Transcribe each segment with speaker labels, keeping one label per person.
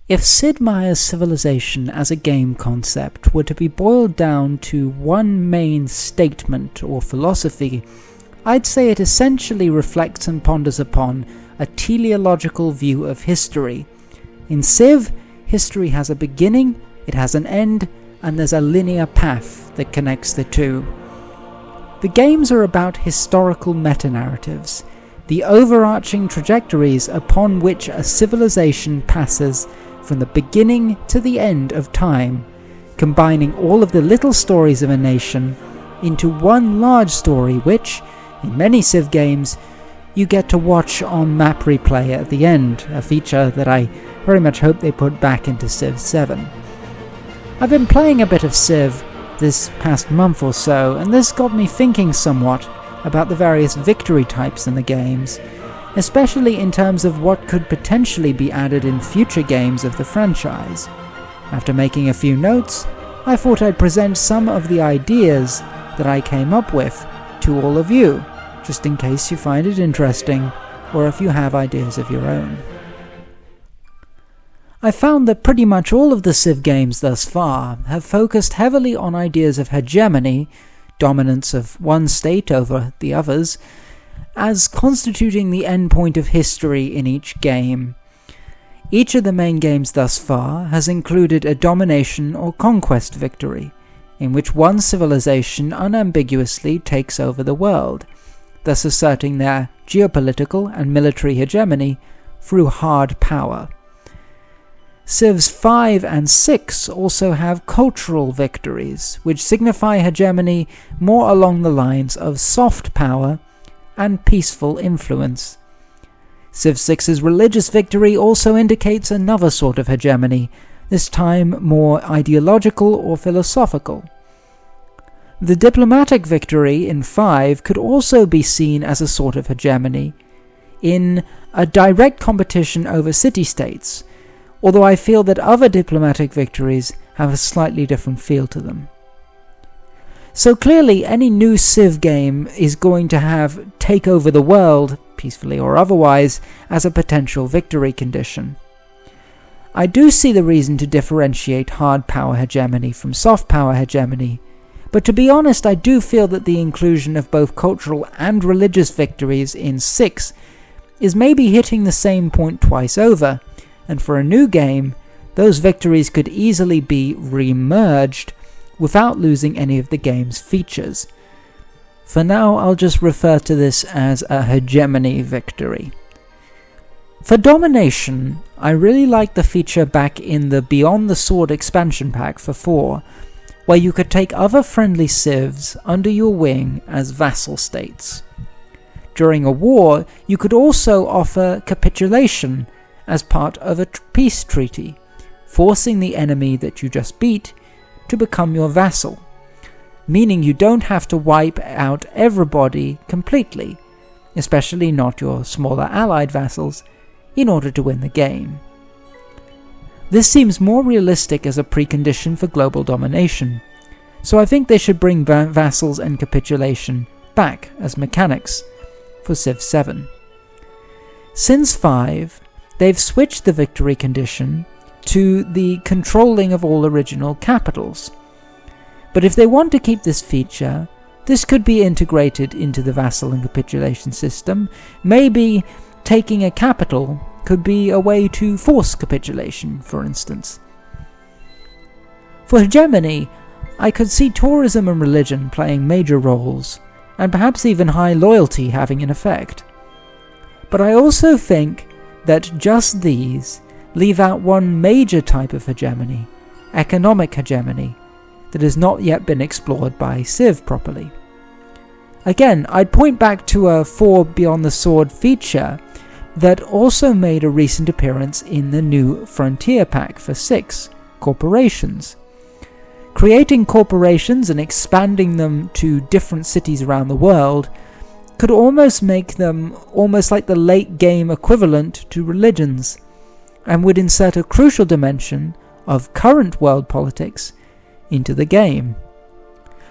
Speaker 1: If Sid Meier's Civilization as a game concept were to be boiled down to one main statement or philosophy, I'd say it essentially reflects and ponders upon a teleological view of history. In Civ, history has a beginning, it has an end, and there's a linear path that connects the two. The games are about historical meta-narratives, the overarching trajectories upon which a civilization passes from the beginning to the end of time, combining all of the little stories of a nation into one large story which, in many Civ games, you get to watch on map replay at the end, a feature that I very much hope they put back into Civ 7. I've been playing a bit of Civ this past month or so, and this got me thinking somewhat about the various victory types in the games, especially in terms of what could potentially be added in future games of the franchise. After making a few notes, I thought I'd present some of the ideas that I came up with to all of you, just in case you find it interesting, or if you have ideas of your own. I found that pretty much all of the Civ games thus far have focused heavily on ideas of hegemony, dominance of one state over the others, as constituting the endpoint of history in each game. Each of the main games thus far has included a domination or conquest victory, in which one civilization unambiguously takes over the world, thus asserting their geopolitical and military hegemony through hard power. Civs 5 and 6 also have cultural victories, which signify hegemony more along the lines of soft power and peaceful influence. Civ 6's religious victory also indicates another sort of hegemony, this time more ideological or philosophical. The diplomatic victory in 5 could also be seen as a sort of hegemony, in a direct competition over city-states, although I feel that other diplomatic victories have a slightly different feel to them. So clearly any new Civ game is going to have take over the world, peacefully or otherwise, as a potential victory condition. I do see the reason to differentiate hard power hegemony from soft power hegemony, but to be honest I do feel that the inclusion of both cultural and religious victories in 6 is maybe hitting the same point twice over, and for a new game, those victories could easily be re-merged without losing any of the game's features. For now, I'll just refer to this as a hegemony victory. For domination, I really like the feature back in the Beyond the Sword expansion pack for 4, where you could take other friendly civs under your wing as vassal states. During a war, you could also offer capitulation as part of a peace treaty, forcing the enemy that you just beat to become your vassal, meaning you don't have to wipe out everybody completely, especially not your smaller allied vassals, in order to win the game. This seems more realistic as a precondition for global domination, so I think they should bring vassals and capitulation back as mechanics for Civ 7. Since 5, they've switched the victory condition to the controlling of all original capitals. But if they want to keep this feature, this could be integrated into the vassal and capitulation system. Maybe taking a capital could be a way to force capitulation, for instance. For hegemony, I could see tourism and religion playing major roles, and perhaps even high loyalty having an effect. But I also think that just these leave out one major type of hegemony, economic hegemony, that has not yet been explored by Civ properly. Again, I'd point back to a 4 Beyond the Sword feature that also made a recent appearance in the new Frontier pack for 6, corporations. Creating corporations and expanding them to different cities around the world could almost make them almost like the late game equivalent to religions, and would insert a crucial dimension of current world politics into the game.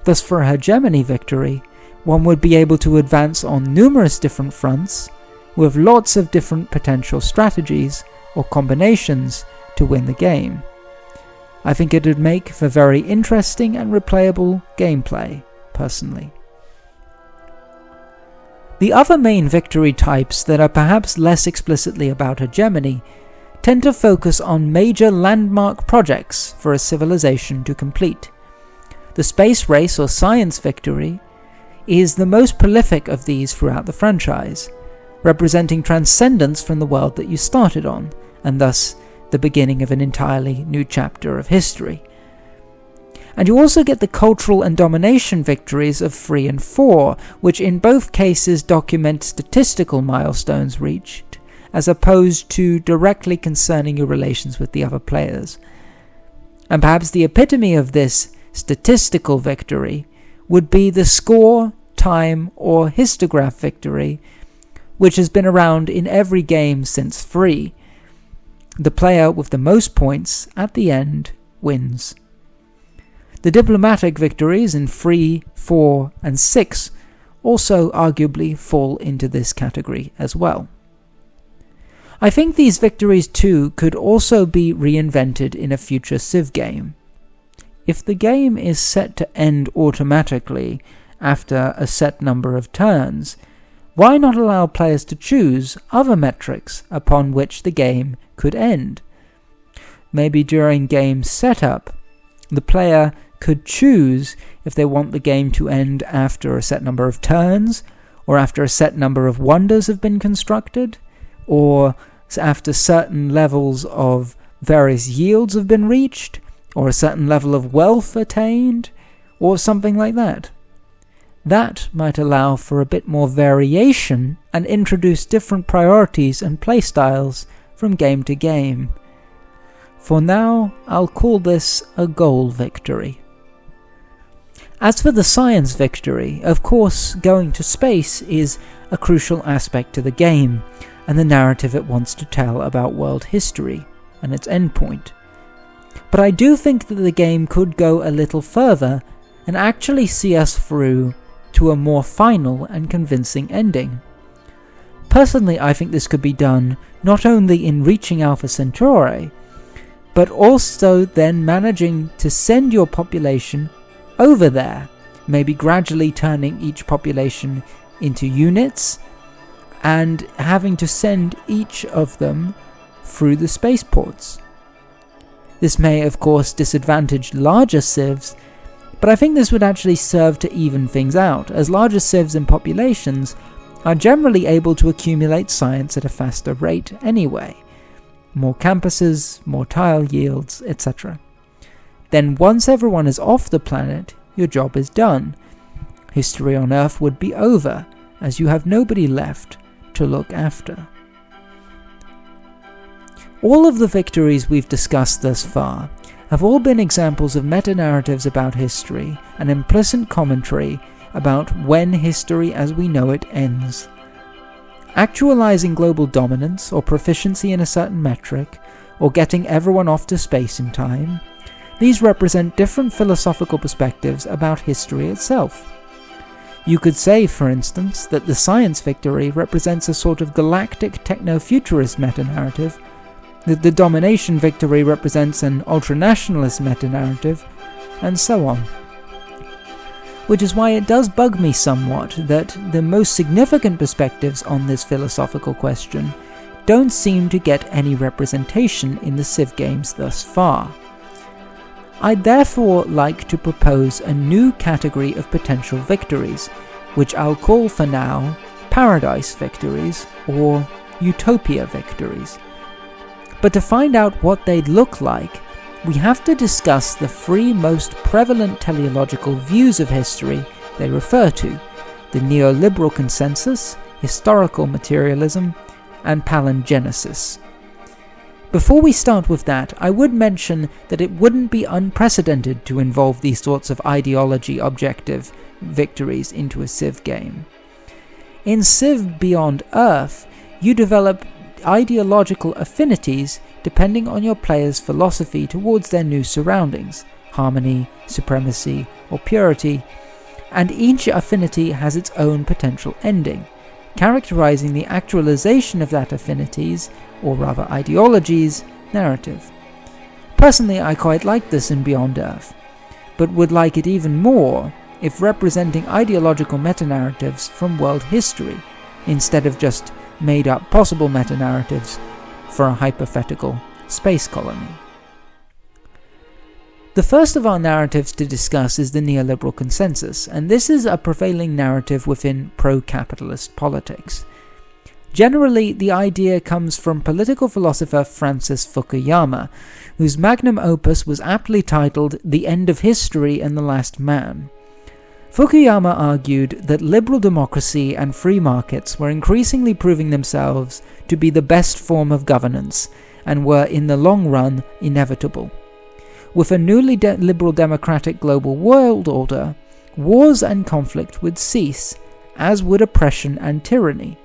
Speaker 1: Thus, for a hegemony victory, one would be able to advance on numerous different fronts, with lots of different potential strategies or combinations to win the game. I think it would make for very interesting and replayable gameplay, personally. The other main victory types that are perhaps less explicitly about hegemony tend to focus on major landmark projects for a civilization to complete. The space race or science victory is the most prolific of these throughout the franchise, representing transcendence from the world that you started on, and thus the beginning of an entirely new chapter of history. And you also get the cultural and domination victories of 3 and 4, which in both cases document statistical milestones reached, as opposed to directly concerning your relations with the other players. And perhaps the epitome of this statistical victory would be the score, time, or histograph victory, which has been around in every game since 3. The player with the most points at the end wins. The diplomatic victories in 3, 4, and 6 also arguably fall into this category as well. I think these victories too could also be reinvented in a future Civ game. If the game is set to end automatically after a set number of turns, why not allow players to choose other metrics upon which the game could end? Maybe during game setup, the player could choose if they want the game to end after a set number of turns, or after a set number of wonders have been constructed, or after certain levels of various yields have been reached, or a certain level of wealth attained, or something like that. That might allow for a bit more variation and introduce different priorities and playstyles from game to game. For now, I'll call this a goal victory. As for the science victory, of course, going to space is a crucial aspect to the game, and the narrative it wants to tell about world history and its endpoint. But I do think that the game could go a little further and actually see us through to a more final and convincing ending. Personally, I think this could be done not only in reaching Alpha Centauri, but also then managing to send your population over there, maybe gradually turning each population into units, and having to send each of them through the spaceports. This may, of course, disadvantage larger civs, but I think this would actually serve to even things out, as larger civs and populations are generally able to accumulate science at a faster rate anyway. More campuses, more tile yields, etc. Then once everyone is off the planet, your job is done. History on Earth would be over, as you have nobody left to look after. All of the victories we've discussed thus far have all been examples of meta-narratives about history and implicit commentary about when history as we know it ends. Actualizing global dominance or proficiency in a certain metric, or getting everyone off to space in time, these represent different philosophical perspectives about history itself. You could say, for instance, that the science victory represents a sort of galactic techno-futurist meta-narrative, that the domination victory represents an ultranationalist meta-narrative, and so on. Which is why it does bug me somewhat that the most significant perspectives on this philosophical question don't seem to get any representation in the Civ games thus far. I'd therefore like to propose a new category of potential victories, which I'll call for now Paradise victories or Utopia victories. But to find out what they'd look like, we have to discuss the 3 most prevalent teleological views of history they refer to: the neoliberal consensus, historical materialism, and palingenesis. Before we start with that, I would mention that it wouldn't be unprecedented to involve these sorts of ideology-objective victories into a Civ game. In Civ Beyond Earth, you develop ideological affinities depending on your player's philosophy towards their new surroundings, harmony, supremacy, or purity, and each affinity has its own potential ending, characterizing the actualization of that affinities, or rather ideologies, narrative. Personally, I quite like this in Beyond Earth, but would like it even more if representing ideological meta-narratives from world history, instead of just made-up possible meta-narratives for a hypothetical space colony. The first of our narratives to discuss is the neoliberal consensus, and this is a prevailing narrative within pro-capitalist politics. Generally, the idea comes from political philosopher Francis Fukuyama, whose magnum opus was aptly titled The End of History and the Last Man. Fukuyama argued that liberal democracy and free markets were increasingly proving themselves to be the best form of governance, and were in the long run inevitable. With a newly liberal democratic global world order, wars and conflict would cease, as would oppression and tyranny.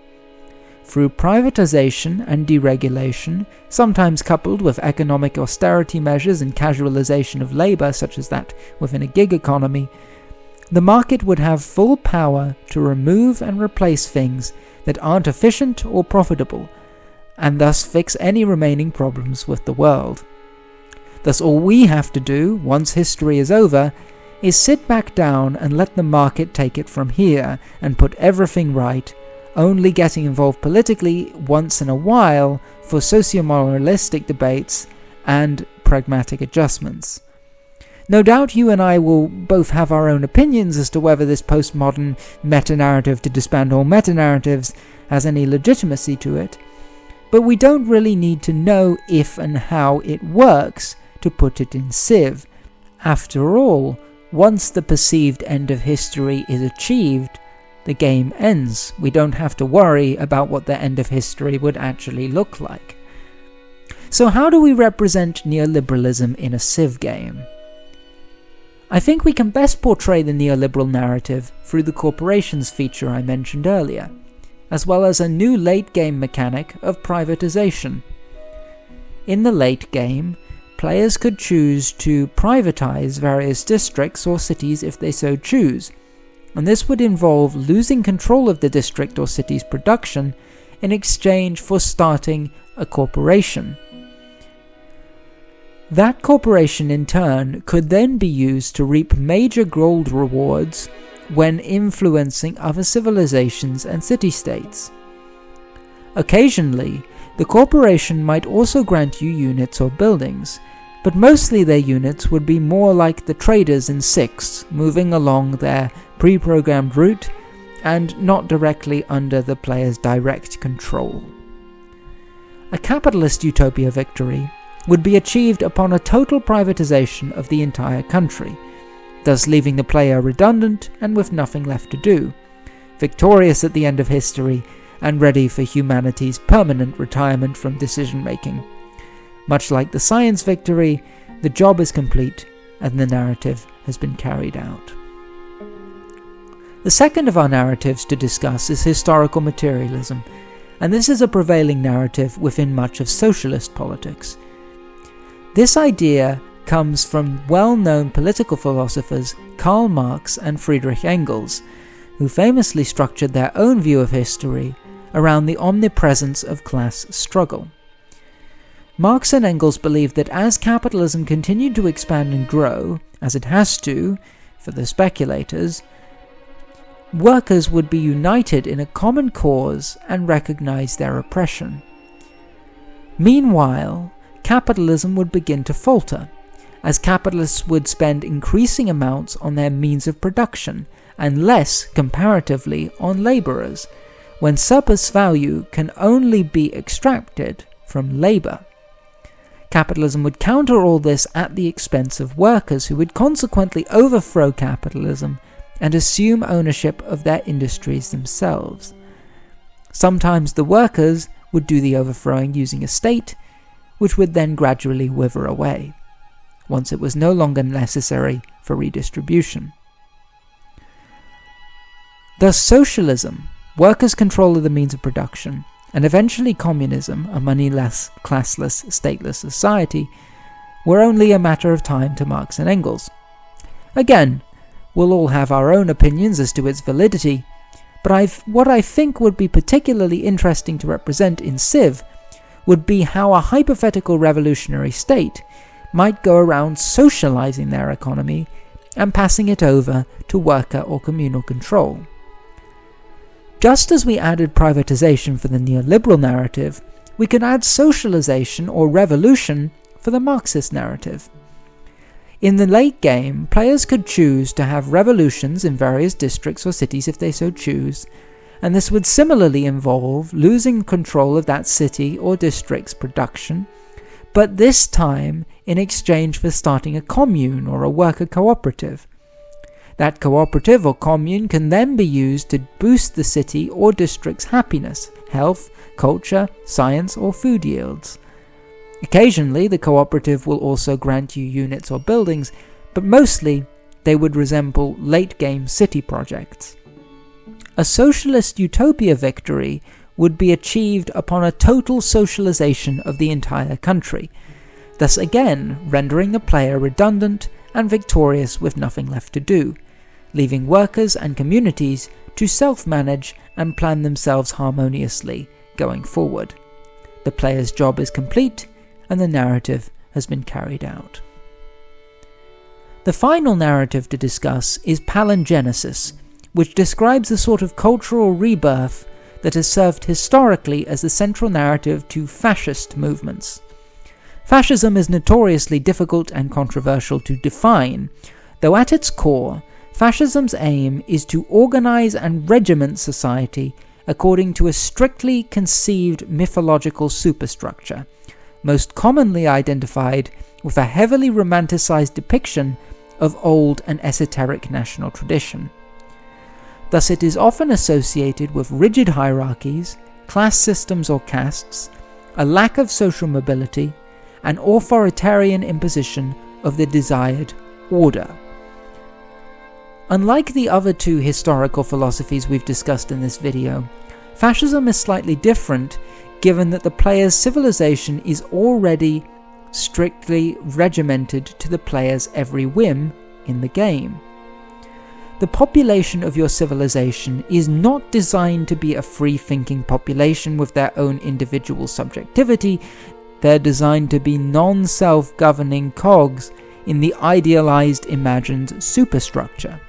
Speaker 1: Through privatization and deregulation, sometimes coupled with economic austerity measures and casualization of labor, such as that within a gig economy, the market would have full power to remove and replace things that aren't efficient or profitable, and thus fix any remaining problems with the world. Thus all we have to do, once history is over, is sit back down and let the market take it from here and put everything right, only getting involved politically once in a while for socio-moralistic debates and pragmatic adjustments. No doubt you and I will both have our own opinions as to whether this postmodern meta-narrative to disband all meta-narratives has any legitimacy to it, but we don't really need to know if and how it works to put it in Civ. After all, once the perceived end of history is achieved, the game ends. We don't have to worry about what the end of history would actually look like. So how do we represent neoliberalism in a Civ game? I think we can best portray the neoliberal narrative through the corporations feature I mentioned earlier, as well as a new late-game mechanic of privatization. In the late game, players could choose to privatize various districts or cities if they so choose, and this would involve losing control of the district or city's production in exchange for starting a corporation. That corporation in turn could then be used to reap major gold rewards when influencing other civilizations and city-states. Occasionally, the corporation might also grant you units or buildings, but mostly their units would be more like the traders in Six, moving along their pre-programmed route and not directly under the player's direct control. A capitalist utopia victory would be achieved upon a total privatization of the entire country, thus leaving the player redundant and with nothing left to do, victorious at the end of history and ready for humanity's permanent retirement from decision-making. Much like the science victory, the job is complete and the narrative has been carried out. The second of our narratives to discuss is historical materialism, and this is a prevailing narrative within much of socialist politics. This idea comes from well-known political philosophers Karl Marx and Friedrich Engels, who famously structured their own view of history around the omnipresence of class struggle. Marx and Engels believed that as capitalism continued to expand and grow, as it has to, for the speculators, workers would be united in a common cause and recognize their oppression. Meanwhile, capitalism would begin to falter, as capitalists would spend increasing amounts on their means of production and less, comparatively, on laborers, when surplus value can only be extracted from labor. Capitalism would counter all this at the expense of workers, who would consequently overthrow capitalism and assume ownership of their industries themselves. Sometimes the workers would do the overthrowing using a state, which would then gradually wither away, once it was no longer necessary for redistribution. Thus socialism, workers' control of the means of production, and eventually communism, a moneyless, classless, stateless society, were only a matter of time to Marx and Engels. Again, we'll all have our own opinions as to its validity, but what I think would be particularly interesting to represent in Civ would be how a hypothetical revolutionary state might go around socializing their economy and passing it over to worker or communal control. Just as we added privatization for the neoliberal narrative, we can add socialization or revolution for the Marxist narrative. In the late game, players could choose to have revolutions in various districts or cities if they so choose, and this would similarly involve losing control of that city or district's production, but this time in exchange for starting a commune or a worker cooperative. That cooperative or commune can then be used to boost the city or district's happiness, health, culture, science, or food yields. Occasionally, the cooperative will also grant you units or buildings, but mostly they would resemble late-game city projects. A socialist utopia victory would be achieved upon a total socialization of the entire country, thus again rendering the player redundant and victorious with nothing left to do, leaving workers and communities to self-manage and plan themselves harmoniously going forward. The player's job is complete, and the narrative has been carried out. The final narrative to discuss is palingenesis, which describes the sort of cultural rebirth that has served historically as the central narrative to fascist movements. Fascism is notoriously difficult and controversial to define, though at its core, fascism's aim is to organize and regiment society according to a strictly conceived mythological superstructure, most commonly identified with a heavily romanticized depiction of old and esoteric national tradition. Thus it is often associated with rigid hierarchies, class systems or castes, a lack of social mobility, and authoritarian imposition of the desired order. Unlike the other two historical philosophies we've discussed in this video, fascism is slightly different given that the player's civilization is already strictly regimented to the player's every whim in the game. The population of your civilization is not designed to be a free-thinking population with their own individual subjectivity. They're designed to be non-self-governing cogs in the idealized, imagined superstructure.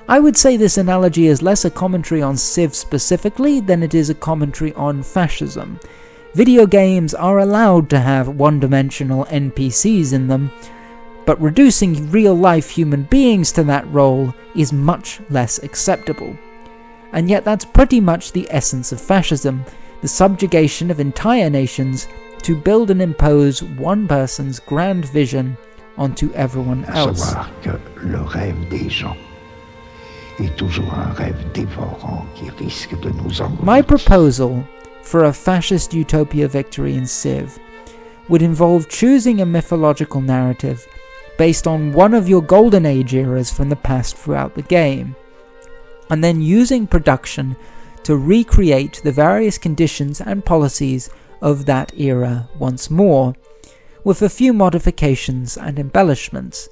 Speaker 1: I would say this analogy is less a commentary on Civ specifically than it is a commentary on fascism. Video games are allowed to have one-dimensional NPCs in them, but reducing real-life human beings to that role is much less acceptable. And yet that's pretty much the essence of fascism, the subjugation of entire nations to build and impose one person's grand vision onto everyone else. My proposal for a fascist utopia victory in Civ would involve choosing a mythological narrative based on one of your golden age eras from the past throughout the game, and then using production to recreate the various conditions and policies of that era once more, with a few modifications and embellishments,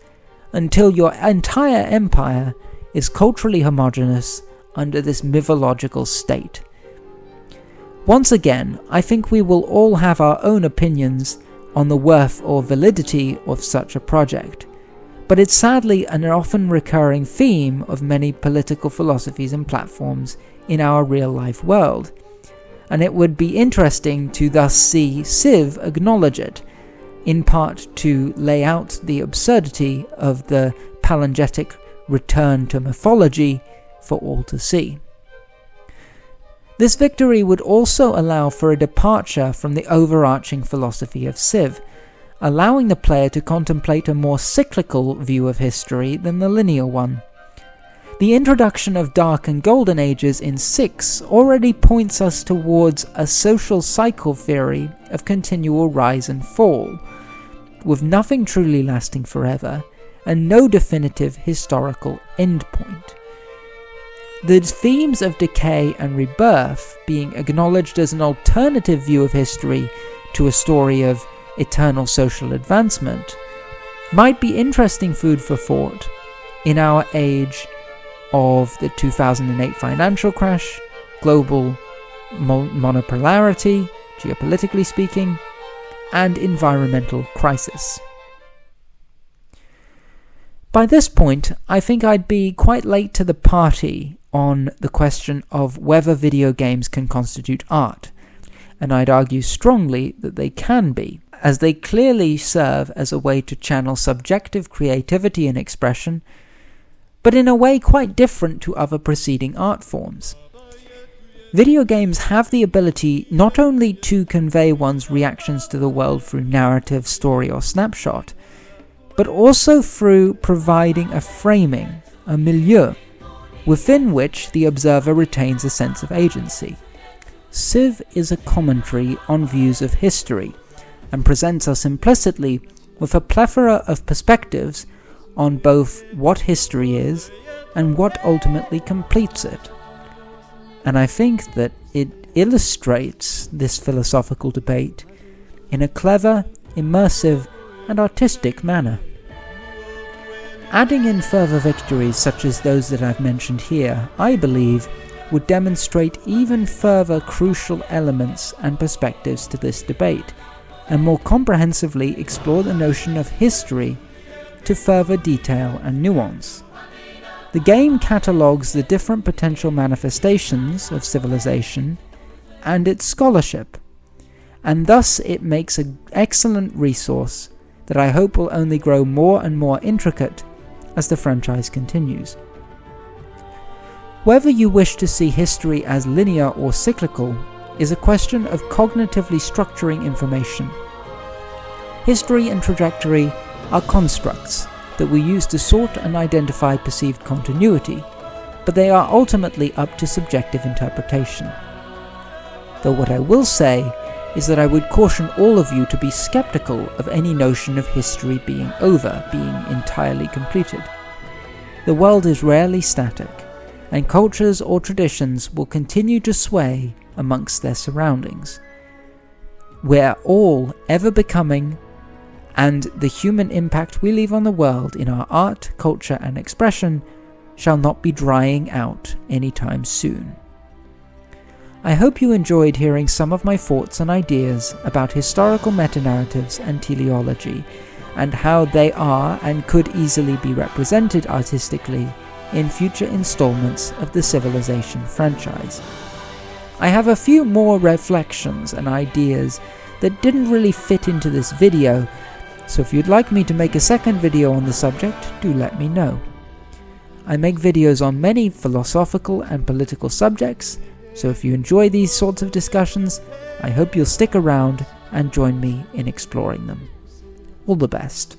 Speaker 1: until your entire empire is culturally homogeneous under this mythological state. Once again, I think we will all have our own opinions on the worth or validity of such a project, but it's sadly an often recurring theme of many political philosophies and platforms in our real-life world, and it would be interesting to thus see Civ acknowledge it, in part to lay out the absurdity of the palingetic return to mythology for all to see. This victory would also allow for a departure from the overarching philosophy of Civ, allowing the player to contemplate a more cyclical view of history than the linear one. The introduction of Dark and Golden Ages in 6 already points us towards a social cycle theory of continual rise and fall, with nothing truly lasting forever, and no definitive historical endpoint. The themes of decay and rebirth being acknowledged as an alternative view of history to a story of eternal social advancement might be interesting food for thought in our age of the 2008 financial crash, global monopolarity, geopolitically speaking, and environmental crisis. By this point, I think I'd be quite late to the party on the question of whether video games can constitute art, and I'd argue strongly that they can be, as they clearly serve as a way to channel subjective creativity and expression, but in a way quite different to other preceding art forms. Video games have the ability not only to convey one's reactions to the world through narrative, story, or snapshot, but also through providing a framing, a milieu, within which the observer retains a sense of agency. Civ is a commentary on views of history, and presents us implicitly with a plethora of perspectives on both what history is and what ultimately completes it. And I think that it illustrates this philosophical debate in a clever, immersive, and artistic manner. Adding in further victories such as those that I've mentioned here, I believe, would demonstrate even further crucial elements and perspectives to this debate, and more comprehensively explore the notion of history to further detail and nuance. The game catalogues the different potential manifestations of civilization and its scholarship, and thus it makes an excellent resource that I hope will only grow more and more intricate as the franchise continues. Whether you wish to see history as linear or cyclical is a question of cognitively structuring information. History and trajectory are constructs that we use to sort and identify perceived continuity, but they are ultimately up to subjective interpretation. Though what I will say is that I would caution all of you to be skeptical of any notion of history being over, being entirely completed. The world is rarely static, and cultures or traditions will continue to sway amongst their surroundings. We're all ever becoming, and the human impact we leave on the world in our art, culture, and expression shall not be drying out anytime soon. I hope you enjoyed hearing some of my thoughts and ideas about historical metanarratives and teleology, and how they are and could easily be represented artistically in future installments of the Civilization franchise. I have a few more reflections and ideas that didn't really fit into this video, so if you'd like me to make a second video on the subject, do let me know. I make videos on many philosophical and political subjects, so if you enjoy these sorts of discussions, I hope you'll stick around and join me in exploring them. All the best.